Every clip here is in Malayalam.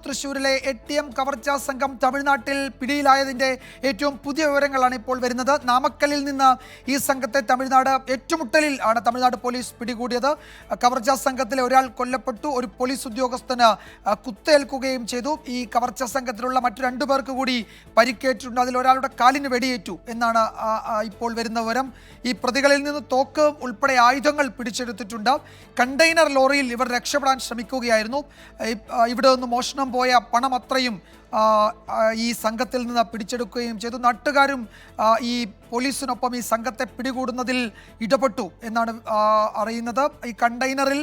തൃശ്ശൂരിലെ ATM കവർച്ചാ സംഘം തമിഴ്നാട്ടിൽ പിടിയിലായതിന്റെ ഏറ്റവും പുതിയ വിവരങ്ങളാണ് ഇപ്പോൾ വരുന്നത്. നാമക്കലിൽ നിന്ന് ഈ സംഘത്തെ തമിഴ്നാട് ഏറ്റുമുട്ടലിൽ ആണ് തമിഴ്നാട് പോലീസ് പിടികൂടിയത്. കവർച്ചാ സംഘത്തിലെ ഒരാൾ കൊല്ലപ്പെട്ടു, ഒരു പോലീസ് ഉദ്യോഗസ്ഥന് കുത്തേൽക്കുകയും ചെയ്തു. ഈ കവർച്ചാ സംഘത്തിലുള്ള മറ്റു 2 പേർക്ക് കൂടി പരിക്കേറ്റിട്ടുണ്ട്. അതിൽ ഒരാളുടെ കാലിന് വെടിയേറ്റു എന്നാണ് ഇപ്പോൾ വരുന്ന വിവരം. ഈ പ്രതികളിൽ നിന്ന് തോക്ക് ഉൾപ്പെടെ ആയുധങ്ങൾ പിടിച്ചെടുത്തിട്ടുണ്ട്. കണ്ടെയ്നർ ലോറിയിൽ ഇവർ രക്ഷപ്പെടാൻ ശ്രമിക്കുകയായിരുന്നു. ഇവിടെ നിന്ന് മോഷണം പോയ പണം അത്രയും ഈ സംഘത്തിൽ നിന്ന് പിടിച്ചെടുക്കുകയും ചെയ്തു. നാട്ടുകാരും ഈ പോലീസിനൊപ്പം ഈ സംഘത്തെ പിടികൂടുന്നതിൽ ഇടപെട്ടു എന്നാണ് അറിയുന്നത്. ഈ കണ്ടെയ്നറിൽ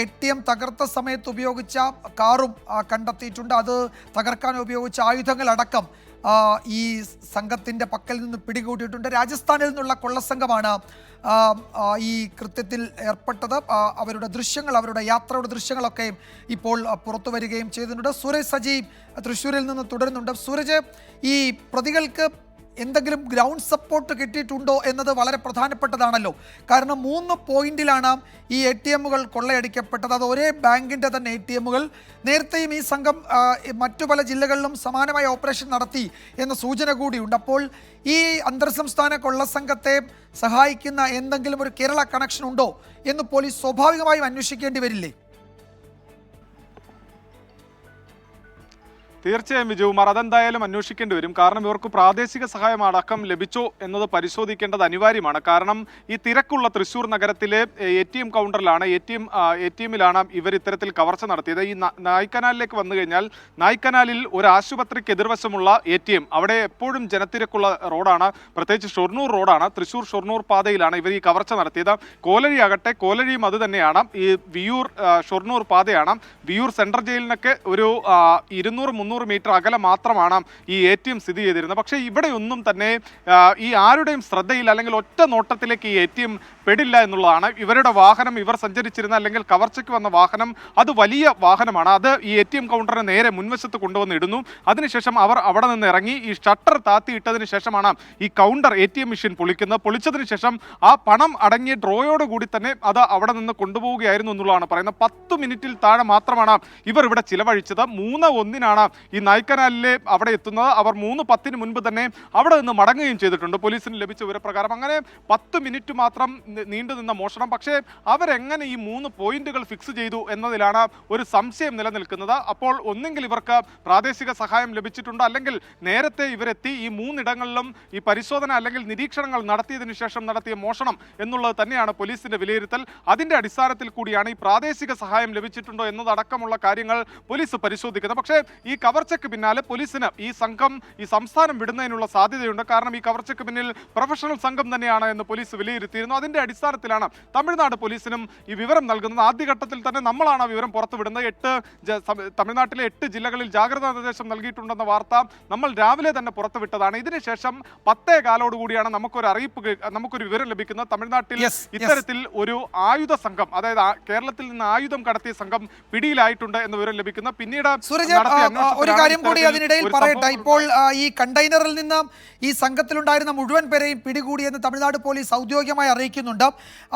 ATM തകർത്ത സമയത്ത് ഉപയോഗിച്ച കാറും കണ്ടെത്തിയിട്ടുണ്ട്. അത് തകർക്കാൻ ഉപയോഗിച്ച ആയുധങ്ങളടക്കം ഈ സംഘത്തിൻ്റെ പക്കൽ നിന്ന് പിടികൂടിയിട്ടുണ്ട്. രാജസ്ഥാനിൽ നിന്നുള്ള കൊള്ളസംഘമാണ് ഈ കൃത്യത്തിൽ ഏർപ്പെട്ടത്. അവരുടെ ദൃശ്യങ്ങൾ, അവരുടെ യാത്രയുടെ ദൃശ്യങ്ങളൊക്കെ ഇപ്പോൾ പുറത്തു വരികയും ചെയ്തിട്ടുണ്ട്. സൂരജ് സജി തൃശ്ശൂരിൽ നിന്ന് തുടരുന്നുണ്ട്. സൂരജ്, ഈ പ്രതികൾക്ക് എന്തെങ്കിലും ഗ്രൗണ്ട് സപ്പോർട്ട് കിട്ടിയിട്ടുണ്ടോ എന്നത് വളരെ പ്രധാനപ്പെട്ടതാണല്ലോ. കാരണം 3 പോയിന്റിലാണ് ഈ ATMകൾ കൊള്ളയടിക്കപ്പെട്ടത്. അത് ഒരേ ബാങ്കിൻ്റെ തന്നെ ATMകൾ. നേരത്തെയും ഈ സംഘം മറ്റു പല ജില്ലകളിലും സമാനമായ ഓപ്പറേഷൻ നടത്തി എന്ന സൂചന കൂടിയുണ്ട്. അപ്പോൾ ഈ അന്തർ സംസ്ഥാന കൊള്ളസംഘത്തെ സഹായിക്കുന്ന എന്തെങ്കിലും ഒരു കേരള കണക്ഷൻ ഉണ്ടോ എന്ന് പോലീസ് സ്വാഭാവികമായും അന്വേഷിക്കേണ്ടി വരില്ലേ? തീർച്ചയായും വിജയകുമാർ, അതെന്തായാലും അന്വേഷിക്കേണ്ടി വരും. കാരണം ഇവർക്ക് പ്രാദേശിക സഹായം അടക്കം ലഭിച്ചോ എന്നത് പരിശോധിക്കേണ്ടത് അനിവാര്യമാണ്. കാരണം ഈ തിരക്കുള്ള തൃശ്ശൂർ നഗരത്തിലെ ATM കൗണ്ടറിലാണ്, ATMിലാണ് ഇവർ ഇത്തരത്തിൽ കവർച്ച നടത്തിയത്. ഈ നായ്ക്കനാലിലേക്ക് വന്നു കഴിഞ്ഞാൽ നായ്ക്കനാലിൽ ഒരു ആശുപത്രിക്ക് എതിർവശമുള്ള ATM, അവിടെ എപ്പോഴും ജനത്തിരക്കുള്ള റോഡാണ്, പ്രത്യേകിച്ച് ഷൊർണൂർ റോഡാണ്. തൃശ്ശൂർ ഷൊർണൂർ പാതയിലാണ് ഇവർ ഈ കവർച്ച നടത്തിയത്. കോലഴി ആകട്ടെ, കോലഴിയും അത് തന്നെയാണ്. ഈ വിയൂർ ഷൊർണൂർ പാതയാണ്. വിയൂർ സെൻട്രൽ ജയിലിനൊക്കെ ഒരു 200-300 മീറ്റർ അകലെ മാത്രമാണ് ഈ ATM സ്ഥിതി ചെയ്തിരുന്നത്. പക്ഷേ ഇവിടെ ഒന്നും തന്നെ ഈ ആരുടെയും ശ്രദ്ധയിൽ അല്ലെങ്കിൽ ഒറ്റ നോട്ടത്തിലേക്ക് ഈ ATM പെടില്ല എന്നുള്ളതാണ്. ഇവരുടെ വാഹനം, ഇവർ സഞ്ചരിച്ചിരുന്ന അല്ലെങ്കിൽ കവർച്ചയ്ക്ക് വന്ന വാഹനം, അത് വലിയ വാഹനമാണ്. അത് ഈ ATM കൗണ്ടറിന് നേരെ മുൻവശത്ത് കൊണ്ടുവന്ന് ഇടുന്നു. അതിനുശേഷം അവർ അവിടെ നിന്ന് ഇറങ്ങി ഈ ഷട്ടർ താത്തിയിട്ടതിന് ശേഷമാണ് ഈ കൗണ്ടർ ATM മെഷീൻ പൊളിക്കുന്നത്. പൊളിച്ചതിന് ശേഷം ആ പണം അടങ്ങിയ ഡ്രോയോട് കൂടി തന്നെ അത് അവിടെ നിന്ന് കൊണ്ടുപോവുകയായിരുന്നു എന്നുള്ളതാണ് പറയുന്നത്. 10 മിനിറ്റിൽ താഴെ മാത്രമാണ് ഇവർ ഇവിടെ ചിലവഴിച്ചത്. 3:01 ഈ നായ്ക്കനാലിലെ അവിടെ എത്തുന്നത്. അവർ 3:10 മുൻപ് തന്നെ അവിടെ നിന്ന് മടങ്ങുകയും ചെയ്തിട്ടുണ്ട് പോലീസിന് ലഭിച്ച വിവരപ്രകാരം. അങ്ങനെ 10 മിനിറ്റ് മാത്രം നീണ്ടുനിന്ന മോഷണം. പക്ഷേ അവരെങ്ങനെ ഈ 3 പോയിന്റുകൾ ഫിക്സ് ചെയ്തു എന്നതിലാണ് ഒരു സംശയം നിലനിൽക്കുന്നത്. അപ്പോൾ ഒന്നെങ്കിൽ ഇവർക്ക് പ്രാദേശിക സഹായം ലഭിച്ചിട്ടുണ്ടോ, അല്ലെങ്കിൽ നേരത്തെ ഇവരെത്തി ഈ 3 ഇടങ്ങളിലും ഈ പരിശോധന അല്ലെങ്കിൽ നിരീക്ഷണങ്ങൾ നടത്തിയതിനു ശേഷം നടത്തിയ മോഷണം എന്നുള്ളത് തന്നെയാണ് പോലീസിന്റെ വിലയിരുത്തൽ. അതിന്റെ അടിസ്ഥാനത്തിൽ കൂടിയാണ് ഈ പ്രാദേശിക സഹായം ലഭിച്ചിട്ടുണ്ടോ എന്നതടക്കമുള്ള കാര്യങ്ങൾ പോലീസ് പരിശോധിക്കുന്നത്. പക്ഷേ ഈ കവർച്ചയ്ക്ക് പിന്നാലെ പോലീസിന് ഈ സംഘം ഈ സംസ്ഥാനം വിടുന്നതിനുള്ള സാധ്യതയുണ്ട്. കാരണം ഈ കവർച്ചയ്ക്ക് പിന്നിൽ പ്രൊഫഷണൽ സംഘം തന്നെയാണ് എന്ന് പോലീസ് വിലയിരുത്തിയിരുന്നു. അതിന്റെ അടിസ്ഥാനത്തിലാണ് തമിഴ്നാട് പോലീസിനും ഈ വിവരം നൽകുന്നത്. ആദ്യഘട്ടത്തിൽ തന്നെ നമ്മളാണ് ആ വിവരം പുറത്തുവിടുന്നത്. തമിഴ്നാട്ടിലെ 8 ജില്ലകളിൽ ജാഗ്രതാ നിർദ്ദേശം നൽകിയിട്ടുണ്ടെന്ന വാർത്ത നമ്മൾ രാവിലെ തന്നെ പുറത്തുവിട്ടതാണ്. ഇതിനുശേഷം 10:15 കൂടിയാണ് നമുക്കൊരു വിവരം ലഭിക്കുന്നത്. തമിഴ്നാട്ടിൽ ഇത്തരത്തിൽ ഒരു ആയുധ സംഘം, അതായത് കേരളത്തിൽ നിന്ന് ആയുധം കടത്തിയ സംഘം പിടിയിലായിട്ടുണ്ട് എന്ന വിവരം ലഭിക്കുന്ന. പിന്നീട് ഒരു കാര്യം കൂടി അതിനിടയിൽ പറയട്ടെ. ഇപ്പോൾ ഈ കണ്ടെയ്നറിൽ നിന്ന് ഈ സംഘത്തിലുണ്ടായിരുന്ന മുഴുവൻ പേരെയും പിടികൂടിയെന്ന് തമിഴ്നാട് പോലീസ് ഔദ്യോഗികമായി അറിയിക്കുന്നുണ്ട്.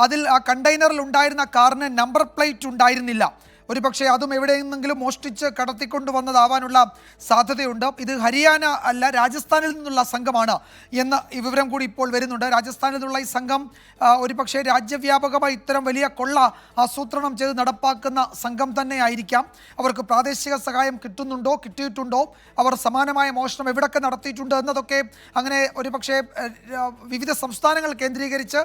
അതിൽ ആ കണ്ടെയ്നറിൽ ഉണ്ടായിരുന്ന കാറിന് നമ്പർ പ്ലേറ്റ് ഉണ്ടായിരുന്നില്ല. ഒരു പക്ഷേ അതും എവിടെയെന്നെങ്കിലും മോഷ്ടിച്ച് കടത്തിക്കൊണ്ടുവന്നതാവാനുള്ള സാധ്യതയുണ്ട്. ഇത് ഹരിയാന അല്ല, രാജസ്ഥാനിൽ നിന്നുള്ള സംഘമാണ് എന്ന ഈ വിവരം കൂടി ഇപ്പോൾ വരുന്നുണ്ട്. രാജസ്ഥാനിൽ നിന്നുള്ള ഈ സംഘം ഒരു പക്ഷേ രാജ്യവ്യാപകമായി ഇത്തരം വലിയ കൊള്ള ആസൂത്രണം ചെയ്ത് നടപ്പാക്കുന്ന സംഘം തന്നെ ആയിരിക്കാം. അവർക്ക് പ്രാദേശിക സഹായം കിട്ടിയിട്ടുണ്ടോ, അവർ സമാനമായ മോഷണം എവിടെയൊക്കെ നടത്തിയിട്ടുണ്ട് എന്നതൊക്കെ അങ്ങനെ ഒരു പക്ഷേ വിവിധ സംസ്ഥാനങ്ങൾ കേന്ദ്രീകരിച്ച്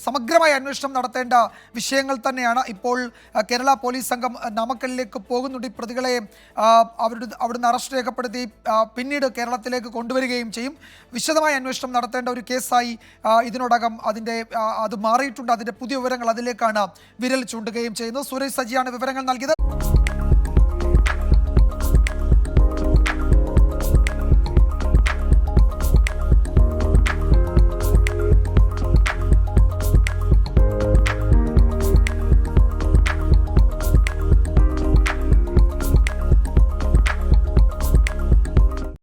സമഗ്രമായ അന്വേഷണം നടത്തേണ്ട വിഷയങ്ങൾ തന്നെയാണ്. ഇപ്പോൾ കേരള പോലീസ് സംഘം നാമക്കലിലേക്ക് പോകുന്നുണ്ട്. ഈ പ്രതികളെ അവിടുന്ന് അറസ്റ്റ് രേഖപ്പെടുത്തി പിന്നീട് കേരളത്തിലേക്ക് കൊണ്ടുവരികയും ചെയ്യും. വിശദമായ അന്വേഷണം നടത്തേണ്ട ഒരു കേസായി ഇതിനോടകം അത് മാറിയിട്ടുണ്ട്. അതിൻ്റെ പുതിയ വിവരങ്ങൾ അതിലേക്കാണ് വിരൽ ചൂണ്ടുകയും ചെയ്യുന്നത്. സൂരജ് സജിയാണ് വിവരങ്ങൾ നൽകിയത്.